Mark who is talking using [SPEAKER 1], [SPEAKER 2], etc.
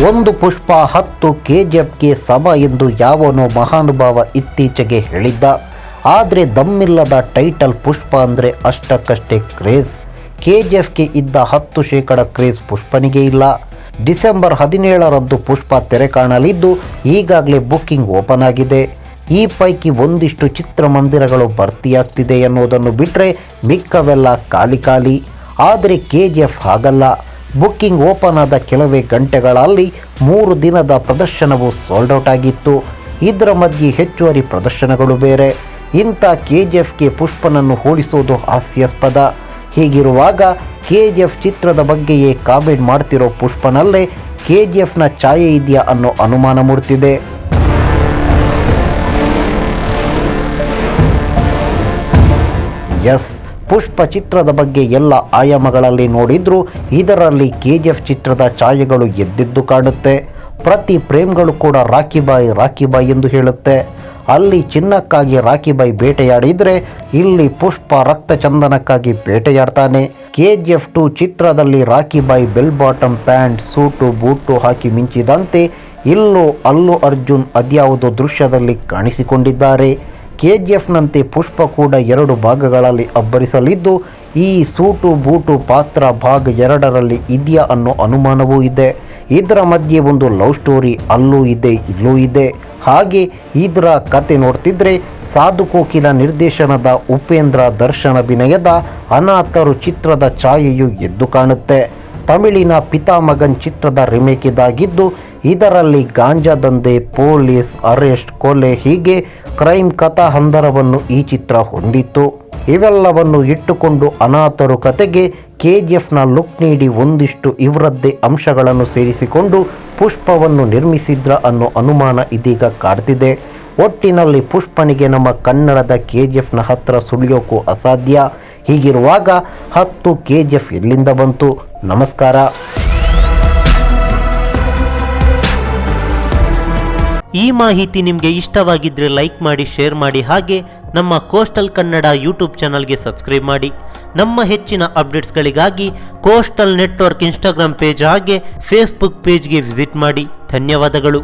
[SPEAKER 1] ಒಂದು ಪುಷ್ಪ 10 KGFಗೆ ಸಮ ಎಂದು ಯಾವನೋ ಮಹಾನುಭಾವ ಇತ್ತೀಚೆಗೆ ಹೇಳಿದ್ದ. ಆದರೆ ದಮ್ಮಿಲ್ಲದ ಟೈಟಲ್ ಪುಷ್ಪ ಅಂದರೆ ಅಷ್ಟಕ್ಕಷ್ಟೇ ಕ್ರೇಜ್. KGFಗೆ ಇದ್ದ 10% ಕ್ರೇಜ್ ಪುಷ್ಪನಿಗೆ ಇಲ್ಲ. ಡಿಸೆಂಬರ್ 17ರಂದು ಪುಷ್ಪ ತೆರೆ ಕಾಣಲಿದ್ದು ಈಗಾಗಲೇ ಬುಕ್ಕಿಂಗ್ ಓಪನ್ ಆಗಿದೆ. ಈ ಪೈಕಿ ಒಂದಿಷ್ಟು ಚಿತ್ರಮಂದಿರಗಳು ಭರ್ತಿಯಾಗ್ತಿದೆ ಎನ್ನುವುದನ್ನು ಬಿಟ್ಟರೆ ಮಿಕ್ಕವೆಲ್ಲ ಖಾಲಿ. ಆದರೆ KGF ಹಾಗಲ್ಲ. ಬುಕ್ಕಿಂಗ್ ಓಪನ್ ಆದ ಕೆಲವೇ ಗಂಟೆಗಳಲ್ಲಿ 3 ದಿನದ ಪ್ರದರ್ಶನವು ಸೋಲ್ಡ್ ಔಟ್ ಆಗಿತ್ತು. ಇದರ ಮಧ್ಯೆ ಹೆಚ್ಚುವರಿ ಪ್ರದರ್ಶನಗಳು ಬೇರೆ. ಇಂಥ KGFಗೆ ಪುಷ್ಪನನ್ನು ಹೋಲಿಸೋದು ಹಾಸ್ಯಾಸ್ಪದ. ಹೀಗಿರುವಾಗ KGF ಚಿತ್ರದ ಬಗ್ಗೆಯೇ ಕಾಮೆಂಟ್ ಮಾಡ್ತಿರೋ ಪುಷ್ಪನಲ್ಲೇ KGFನ ಛಾಯೆ ಇದೆಯಾ ಅನ್ನೋ ಅನುಮಾನ ಮೂಡ್ತಿದೆ. ಎಸ್, ಪುಷ್ಪ ಚಿತ್ರದ ಬಗ್ಗೆ ಎಲ್ಲ ಆಯಾಮಗಳಲ್ಲಿ ನೋಡಿದ್ರೂ ಇದರಲ್ಲಿ KGF ಚಿತ್ರದ ಛಾಯೆಗಳು ಎದ್ದೆದ್ದು ಕಾಣುತ್ತೆ. ಪ್ರತಿ ಫ್ರೇಮ್ಗಳು ಕೂಡ ರಾಖಿಬಾಯಿ ಎಂದು ಹೇಳುತ್ತೆ. ಅಲ್ಲಿ ಚಿನ್ನಕ್ಕಾಗಿ ರಾಖಿಬಾಯಿ ಬೇಟೆಯಾಡಿದರೆ ಇಲ್ಲಿ ಪುಷ್ಪ ರಕ್ತ ಚಂದನಕ್ಕಾಗಿ ಬೇಟೆಯಾಡ್ತಾನೆ. KGF 2 ಚಿತ್ರದಲ್ಲಿ Rocky Bhai bell bottom pant, suit, boot ಹಾಕಿ ಮಿಂಚಿದಂತೆ ಇಲ್ಲೂ ಅಲ್ಲು ಅರ್ಜುನ್ ಅದ್ಯಾವುದೋ ದೃಶ್ಯದಲ್ಲಿ ಕಾಣಿಸಿಕೊಂಡಿದ್ದಾರೆ. KGFನಂತೆ ಪುಷ್ಪ ಕೂಡ 2 ಭಾಗಗಳಲ್ಲಿ ಅಬ್ಬರಿಸಲಿದ್ದು ಈ ಸೂಟು ಬೂಟು ಪಾತ್ರ ಭಾಗ 2ರಲ್ಲಿ ಇದೆಯಾ ಅನ್ನೋ ಅನುಮಾನವೂ ಇದೆ. ಇದರ ಮಧ್ಯೆ ಒಂದು ಲವ್ ಸ್ಟೋರಿ ಅಲ್ಲೂ ಇದೆ ಇಲ್ಲೂ ಇದೆ. ಹಾಗೆ ಇದರ ಕತೆ ನೋಡ್ತಿದ್ರೆ ಸಾಧು ಕೋಕಿಲ ನಿರ್ದೇಶನದ ಉಪೇಂದ್ರ ದರ್ಶನ್ ಅಭಿನಯದ ಅನಾಥರು ಚಿತ್ರದ ಛಾಯೆಯು ಎದ್ದು ಕಾಣುತ್ತೆ. ತಮಿಳಿನ ಪಿತಾಮಗನ್ ಚಿತ್ರದ ರಿಮೇಕ್ ಇದಾಗಿದ್ದು ಇದರಲ್ಲಿ ಗಾಂಜಾ ದಂಧೆ, ಪೊಲೀಸ್ ಅರೆಸ್ಟ್, ಕೊಲೆ ಹೀಗೆ ಕ್ರೈಮ್ ಕಥಾ ಹಂದರವನ್ನು ಈ ಚಿತ್ರ ಹೊಂದಿತ್ತು. ಇವೆಲ್ಲವನ್ನು ಇಟ್ಟುಕೊಂಡು ಅನಾಥರು ಕತೆಗೆ KGFನ ಲುಕ್ ನೀಡಿ ಒಂದಿಷ್ಟು ಇವರದ್ದೇ ಅಂಶಗಳನ್ನು ಸೇರಿಸಿಕೊಂಡು ಪುಷ್ಪವನ್ನು ನಿರ್ಮಿಸಿದ್ರ ಅನ್ನೋ ಅನುಮಾನ ಇದೀಗ ಕಾಡ್ತಿದೆ. ಒಟ್ಟಿನಲ್ಲಿ ಪುಷ್ಪನಿಗೆ ನಮ್ಮ ಕನ್ನಡದ KGFನ ಹತ್ರ ಸುಳಿಯೋಕ್ಕೂ ಅಸಾಧ್ಯ. ಹೀಗಿರುವಾಗ 10 KGF ಎಲ್ಲಿಂದ ಬಂತು? ನಮಸ್ಕಾರ.
[SPEAKER 2] ಈ ಮಾಹಿತಿ ನಿಮಗೆ ಇಷ್ಟವಾಗಿದ್ದರೆ ಲೈಕ್ ಮಾಡಿ, ಶೇರ್ ಮಾಡಿ, ಹಾಗೆ ನಮ್ಮ ಕೋಸ್ಟಲ್ ಕನ್ನಡ ಯೂಟ್ಯೂಬ್ ಚಾನಲ್ಗೆ ಸಬ್ಸ್ಕ್ರೈಬ್ ಮಾಡಿ. ನಮ್ಮ ಹೆಚ್ಚಿನ ಅಪ್ಡೇಟ್ಸ್ಗಳಿಗಾಗಿ ಕೋಸ್ಟಲ್ ನೆಟ್ವರ್ಕ್ ಇನ್ಸ್ಟಾಗ್ರಾಮ್ ಪೇಜ್ ಹಾಗೆ ಫೇಸ್ಬುಕ್ ಪೇಜ್ಗೆ ವಿಸಿಟ್ ಮಾಡಿ. ಧನ್ಯವಾದಗಳು.